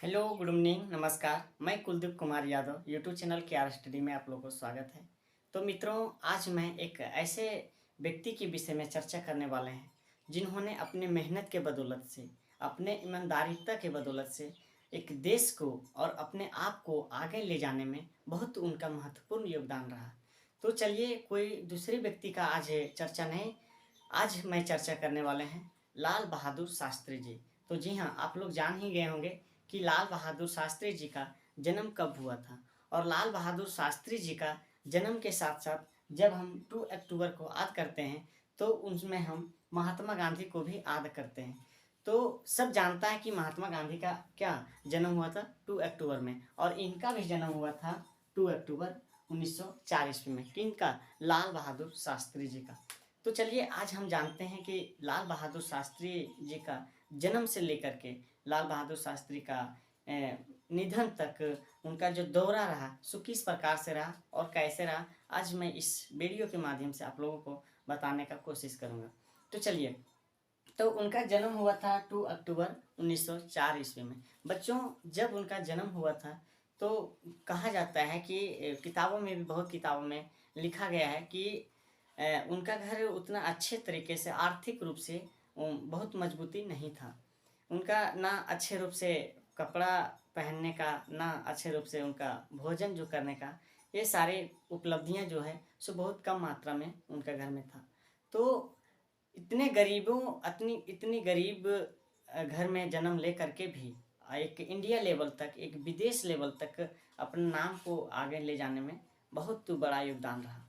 Hello, good evening, नमस्कार। मैं Kuldeep Kumar Yadav YouTube channel के आर स्टडी में आप लोगों को स्वागत है। तो मित्रों, आज मैं एक ऐसे व्यक्ति के विषय में चर्चा करने वाले हैं जिन्होंने अपने मेहनत के बदौलत से, अपने ईमानदारिता के बदौलत से एक देश को और अपने आप को आगे ले जाने में बहुत उनका महत्वपूर्ण योगदान रहा। तो चलिए, कोई दूसरे व्यक्ति का आज चर्चा नहीं, आज मैं चर्चा करने वाले हैं लाल बहादुर शास्त्री जी। तो जी हाँ, आप लोग जान ही गए होंगे कि लाल बहादुर शास्त्री जी का जन्म कब हुआ था। और लाल बहादुर शास्त्री जी का जन्म के साथ साथ जब हम 2 अक्टूबर को याद करते हैं तो उसमें हम महात्मा गांधी को भी याद करते हैं। तो सब जानता है कि महात्मा गांधी का क्या जन्म हुआ था 2 अक्टूबर में, और इनका भी जन्म हुआ था 2 अक्टूबर 1904 ईस्वी में। किनका? लाल बहादुर शास्त्री जी का। तो चलिए, आज हम जानते हैं कि लाल बहादुर शास्त्री जी का जन्म से लेकर के लाल बहादुर शास्त्री का निधन तक उनका जो दौरा रहा सो किस प्रकार से रहा और कैसे रहा, आज मैं इस वीडियो के माध्यम से आप लोगों को बताने का कोशिश करूँगा। तो चलिए, तो उनका जन्म हुआ था 2 अक्टूबर 1904 ईस्वी में। बच्चों, जब उनका जन्म हुआ था तो कहा जाता है कि किताबों में भी, बहुत किताबों में लिखा गया है कि उनका घर उतना अच्छे तरीके से आर्थिक रूप से बहुत मजबूती नहीं था। उनका ना अच्छे रूप से कपड़ा पहनने का, ना अच्छे रूप से उनका भोजन जो करने का, ये सारे उपलब्धियां जो है सो बहुत कम मात्रा में उनका घर में था। तो इतने गरीबों इतनी इतनी गरीब घर में जन्म ले करके भी एक इंडिया लेवल तक, एक विदेश लेवल तक अपने नाम को आगे ले जाने में बहुत बड़ा योगदान रहा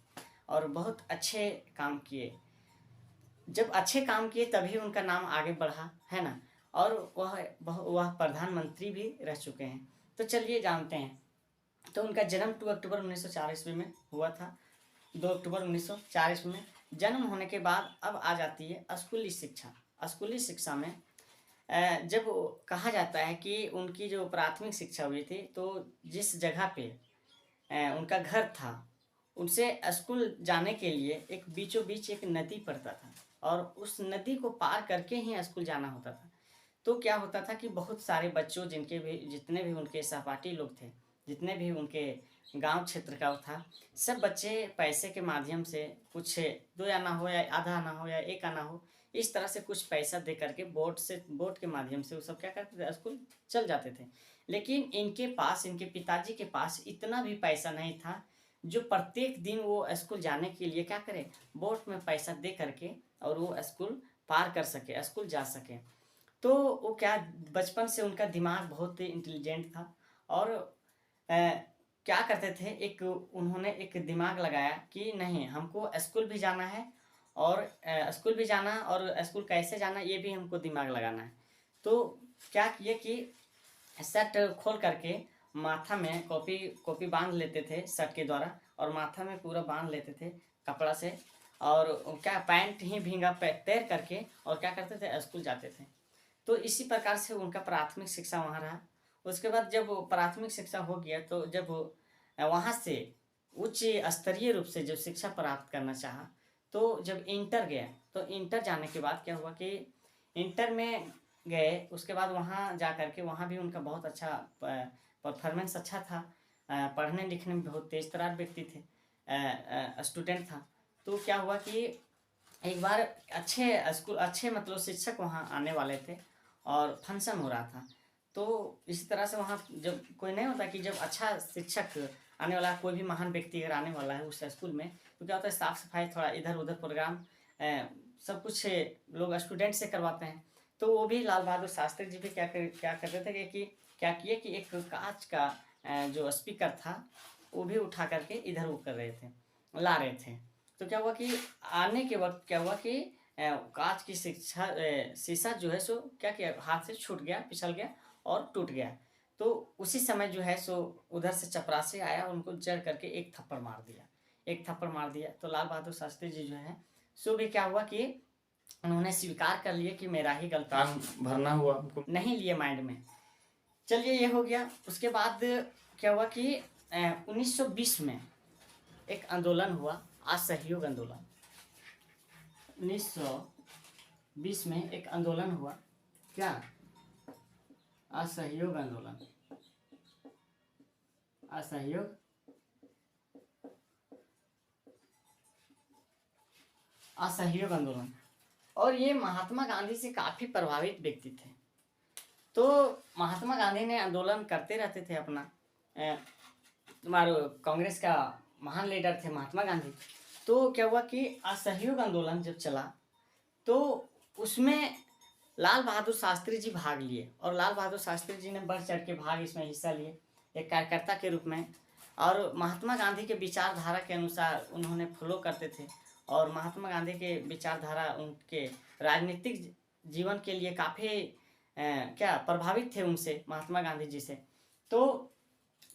और बहुत अच्छे काम किए। जब अच्छे काम किए तभी उनका नाम आगे बढ़ा, है ना। और वह प्रधानमंत्री भी रह चुके हैं। तो चलिए जानते हैं। तो उनका जन्म 2 अक्टूबर 1904 ईस्वी में हुआ था। 2 अक्टूबर 1904 ईस्वी में जन्म होने के बाद अब आ जाती है स्कूली शिक्षा। स्कूली शिक्षा में जब कहा जाता है कि उनकी जो प्राथमिक शिक्षा हुई थी, तो जिस जगह पे उनका घर था, उनसे स्कूल जाने के लिए एक बीचों बीच एक नदी पड़ता था और उस नदी को पार करके ही स्कूल जाना होता था। तो क्या होता था कि बहुत सारे बच्चों, जितने भी उनके सहपाठी लोग थे, जितने भी उनके गांव क्षेत्र का था, सब बच्चे पैसे के माध्यम से कुछ 2 आना हो या आधा आना हो या 1 आना हो, इस तरह से कुछ पैसा दे करके बोट के माध्यम से वो सब क्या करते थे, स्कूल चल जाते थे। लेकिन इनके पास, इनके पिताजी के पास इतना भी पैसा नहीं था जो प्रत्येक दिन वो स्कूल जाने के लिए क्या करे, बोट में पैसा दे करके और वो स्कूल पार कर सके, स्कूल जा सके। तो वो क्या, बचपन से उनका दिमाग बहुत इंटेलिजेंट था और क्या करते थे, एक उन्होंने एक दिमाग लगाया कि नहीं, हमको स्कूल भी जाना है और स्कूल भी जाना और स्कूल कैसे जाना ये भी हमको दिमाग लगाना है। तो क्या किए कि शर्ट खोल करके माथा में कॉपी कॉपी बांध लेते थे शर्ट के द्वारा, और माथा में पूरा बांध लेते थे कपड़ा से, और क्या पैंट ही भींगा तैर करके और क्या करते थे, स्कूल जाते थे। तो इसी प्रकार से उनका प्राथमिक शिक्षा वहाँ रहा। उसके बाद जब प्राथमिक शिक्षा हो गया तो जब वहाँ से उच्च स्तरीय रूप से जब शिक्षा प्राप्त करना चाहा, तो जब इंटर गया, तो इंटर जाने के बाद क्या हुआ कि इंटर में गए, उसके बाद वहाँ जा कर के वहाँ भी उनका बहुत अच्छा परफॉर्मेंस अच्छा था। पढ़ने लिखने में बहुत तेज तर्रार व्यक्ति थे, स्टूडेंट था। तो क्या हुआ कि एक बार अच्छे मतलब शिक्षक वहाँ आने वाले थे और फंक्शन हो रहा था। तो इसी तरह से वहाँ जब कोई नहीं होता कि जब अच्छा शिक्षक आने वाला, कोई भी महान व्यक्ति अगर आने वाला है उस स्कूल में, तो क्या होता है, साफ सफाई थोड़ा इधर उधर प्रोग्राम सब कुछ लोग स्टूडेंट से करवाते हैं। तो वो भी लाल बहादुर शास्त्री जी भी क्या करते थे कि क्या किए कि एक कांच का जो स्पीकर था वो भी उठा करके इधर वो कर रहे थे, ला रहे थे। तो क्या हुआ कि आने के वक्त क्या हुआ कि कांच की शीशा जो है सो क्या किया, हाथ से छूट गया, फिसल गया और टूट गया। तो उसी समय जो है सो उधर से चपरासी आया, उनको जड़ करके एक थप्पड़ मार दिया, एक थप्पड़ मार दिया। तो लाल बहादुर शास्त्री जी जो है सो भी क्या हुआ कि उन्होंने स्वीकार कर लिया कि मेरा ही गलती, काम भरना हुआ हमको। नहीं लिए माइंड में। चलिए, ये हो गया। उसके बाद क्या हुआ कि 1920 में एक आंदोलन हुआ, असहयोग आंदोलन। 1920 में एक आंदोलन हुआ, क्या असहयोग आंदोलन, असहयोग असहयोग आंदोलन। और ये महात्मा गांधी से काफी प्रभावित व्यक्ति थे। तो महात्मा गांधी ने आंदोलन करते रहते थे अपना। तुम्हारे कांग्रेस का महान लीडर थे महात्मा गांधी। तो क्या हुआ कि असहयोग आंदोलन जब चला तो उसमें लाल बहादुर शास्त्री जी भाग लिए, और लाल बहादुर शास्त्री जी ने बढ़ चढ़ के भाग इसमें हिस्सा लिए एक कार्यकर्ता के रूप में। और महात्मा गांधी के विचारधारा के अनुसार उन्होंने फॉलो करते थे, और महात्मा गांधी के विचारधारा उनके राजनीतिक जीवन के लिए काफ़ी क्या प्रभावित थे उनसे, महात्मा गांधी जी से। तो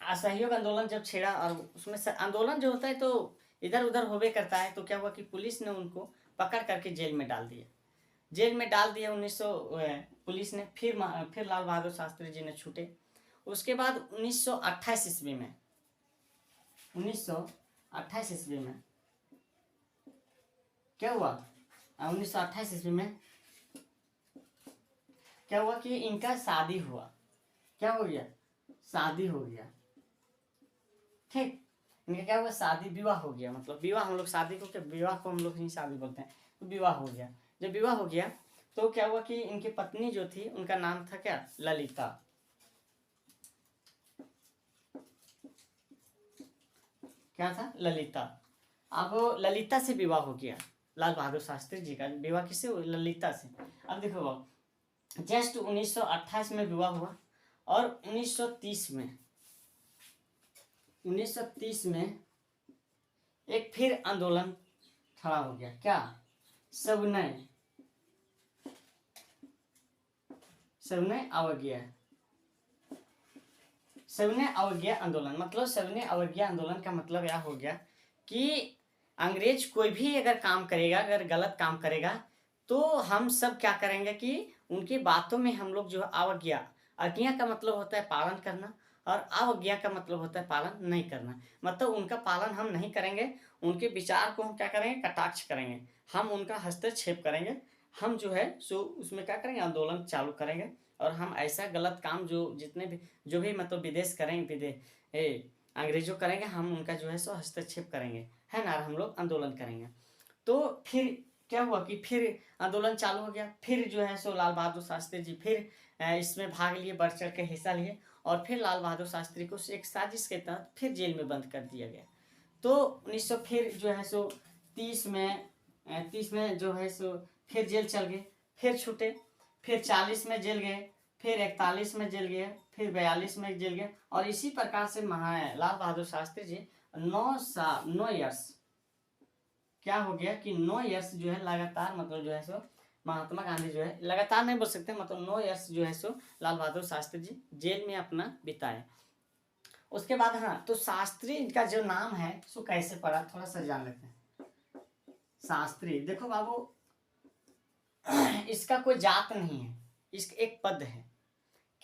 असहयोग आंदोलन जब छेड़ा, और उसमें से आंदोलन जो होता है तो इधर उधर होवे करता है, तो क्या हुआ कि पुलिस ने उनको पकड़ करके जेल में डाल दिया। जेल में डाल दिया 1900 पुलिस ने। फिर लाल बहादुर शास्त्री जी ने छूटे। उसके बाद 1928 ईस्वी में 1928 ईस्वी में क्या हुआ, 1928 ईस्वी में क्या हुआ कि इनका शादी हुआ। क्या हो गया, शादी हो गया। ठीक, इनका क्या हुआ, शादी विवाह हो गया। मतलब विवाह हम लोग शादी को, क्या विवाह को हम लोग ही शादी बोलते हैं। तो विवाह हो गया। जब विवाह हो गया तो क्या हुआ कि इनकी पत्नी जो थी उनका नाम था क्या, ललिता। क्या था, ललिता। अब ललिता से विवाह हो गया लाल बहादुर शास्त्री जी का। विवाह किससे, ललिता से। अब देखो जस्ट 1928 में विवाह हुआ, और 1930 में एक फिर आंदोलन खड़ा हो गया। क्या, सविनय अवज्ञा आंदोलन। मतलब सविनय अवज्ञा आंदोलन का मतलब यह हो गया कि अंग्रेज कोई भी अगर काम करेगा, अगर गलत काम करेगा, तो हम सब क्या करेंगे कि उनकी बातों में हम लोग जो अवज्ञा, आज्ञा का मतलब होता है पालन करना, और अवज्ञा का मतलब होता है पालन नहीं करना। मतलब उनका पालन हम नहीं करेंगे, उनके विचार को हम क्या करेंगे, कटाक्ष करेंगे, हम उनका हस्तक्षेप करेंगे, हम जो है सो उसमें क्या करेंगे, आंदोलन चालू करेंगे। और हम ऐसा गलत काम जितने भी जो भी मतलब विदेश करेंगे, अंग्रेजों करेंगे, हम उनका जो है सो हस्तक्षेप करेंगे, है ना, हम लोग आंदोलन करेंगे। तो फिर क्या हुआ कि फिर आंदोलन चालू हो गया। फिर जो है सो लाल बहादुर शास्त्री जी फिर इसमें भाग लिए, बढ़ चढ़ के हिस्सा लिए, और फिर लाल बहादुर शास्त्री को एक साजिश के तहत फिर जेल में बंद कर दिया गया। तो 1900 फिर जो है सो 30 में जो है सो फिर जेल चल गए, फिर छूटे, फिर 40 में जेल गए, फिर 41 में जेल गए, फिर 42 में जेल गए। और इसी प्रकार से लाल बहादुर शास्त्री जी 9 ईयर्स क्या हो गया कि 9 ईयर्स जो है लगातार, मतलब जो है सो महात्मा गांधी जो है, लगातार नहीं बोल सकते, मतलब 9 ईयर्स जो है सो लाल बहादुर शास्त्री जी जेल में अपना बिताए। उसके बाद हाँ, तो शास्त्री का जो नाम है सो कैसे पड़ा, थोड़ा सा जान लेते हैं। शास्त्री, देखो बाबू, इसका कोई जात नहीं है, इसका एक पद है।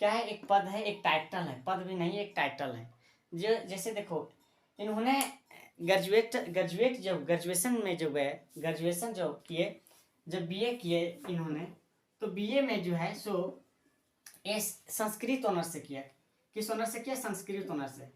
क्या है, एक पद है, एक टाइटल है, पद भी नहीं, एक टाइटल है। जो जैसे देखो, इन्होंने ग्रेजुएशन में जो गए, ग्रेजुएशन जो किए, जब बीए किए इन्होंने, तो बीए में जो है सो संस्कृत ऑनर से किया। किस ऑनर से किया, संस्कृत ऑनर से।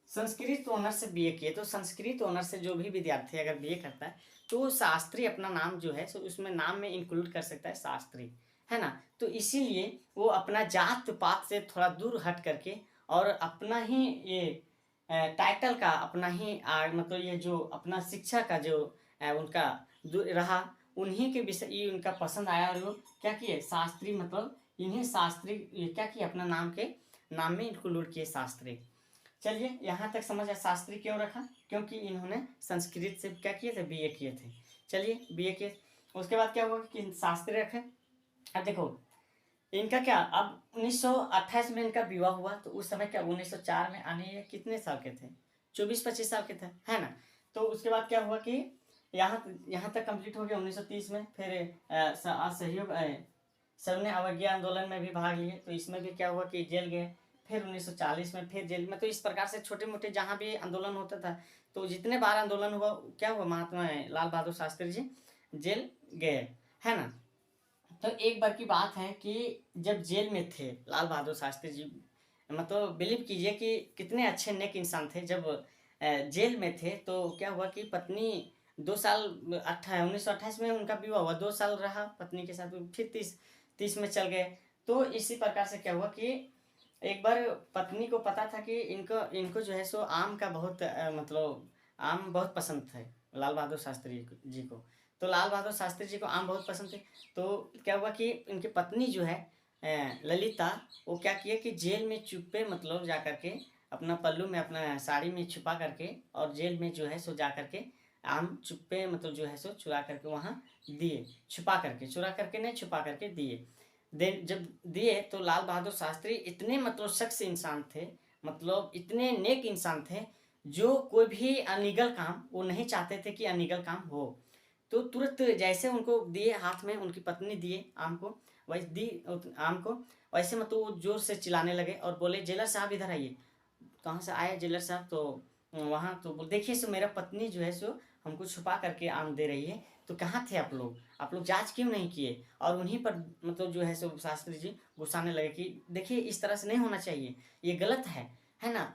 संस्कृत ऑनर से बीए किए। तो संस्कृत ऑनर से जो भी विद्यार्थी अगर बीए करता है तो शास्त्री अपना नाम जो है सो उसमें नाम में इंक्लूड कर सकता है, शास्त्री, है ना। तो इसीलिए वो अपना जात पात से थोड़ा दूर हट करके और अपना ही ये टाइटल का, अपना ही मतलब ये जो अपना शिक्षा का जो उनका रहा, उन्हीं के विषय ये उनका पसंद आया, और वो क्या किए, शास्त्री, मतलब इन्हीं शास्त्री क्या किए, अपना नाम में इंक्लूड किए, शास्त्री। चलिए यहाँ तक समझ आया शास्त्री क्यों रखा, क्योंकि इन्होंने संस्कृत से क्या किए थे, बीए किए थे। चलिए बीए किए, उसके बाद क्या हुआ कि शास्त्री रखे। अब देखो इनका क्या, अब 1928 में इनका विवाह हुआ, तो उस समय क्या 1904 में आने ये कितने साल के थे, 24-25 साल के थे, है ना। तो उसके बाद क्या हुआ कि यहाँ तक कंप्लीट हो गया 1930 में। फिर असहयोग सविनय अवज्ञा आंदोलन में भी भाग लिए, तो इसमें भी क्या हुआ कि जेल गए। फिर 1940 में फिर जेल में। तो इस प्रकार से छोटे मोटे जहाँ भी आंदोलन होता था, तो जितने बार आंदोलन हुआ क्या हुआ, महात्मा लाल बहादुर शास्त्री जी जेल गए, है ना। तो एक बार की बात है कि जब जेल में थे लाल बहादुर शास्त्री जी, मतलब बिलीव कीजिए कि कितने अच्छे नेक इंसान थे। जब जेल में थे तो क्या हुआ कि पत्नी 2 साल 1928 में उनका विवाह हुआ, 2 साल रहा पत्नी के साथ, फिर 30 में चल गए। तो इसी प्रकार से क्या हुआ कि एक बार पत्नी को पता था कि इनको इनको जो है सो आम का बहुत मतलब आम बहुत पसंद थे लाल बहादुर शास्त्री जी को। तो लाल बहादुर शास्त्री जी को आम बहुत पसंद थे। तो क्या हुआ कि इनकी पत्नी जो है ललिता, वो क्या किए कि जेल में चुप्पे मतलब जा करके अपना पल्लू में अपना साड़ी में छुपा करके और जेल में जो है सो जा करके आम चुप्पे मतलब जो है सो चुरा करके वहाँ दिए, छुपा करके, चुरा करके नहीं छुपा करके दिए। दे जब दिए तो लाल बहादुर शास्त्री इतने मतलब सख्त इंसान थे, मतलब इतने नेक इंसान थे, जो कोई भी अनलीगल काम वो नहीं चाहते थे कि अनलीगल काम हो। तो तुरंत जैसे उनको दिए हाथ में, उनकी पत्नी दिए आम को, वैसे दी आम को, वैसे मतलब वो जोर से चिल्लाने लगे और बोले जेलर साहब इधर आइए। कहाँ से आए जेलर साहब? तो वहाँ तो बोल देखिए सो मेरा पत्नी जो है सो हमको छुपा करके आम दे रही है। तो कहाँ थे आप लोग जांच क्यों नहीं किए? और उन्हीं पर मतलब जो है सो शास्त्री जी गुस्साने लगे कि देखिए इस तरह से नहीं होना चाहिए, ये गलत है ना?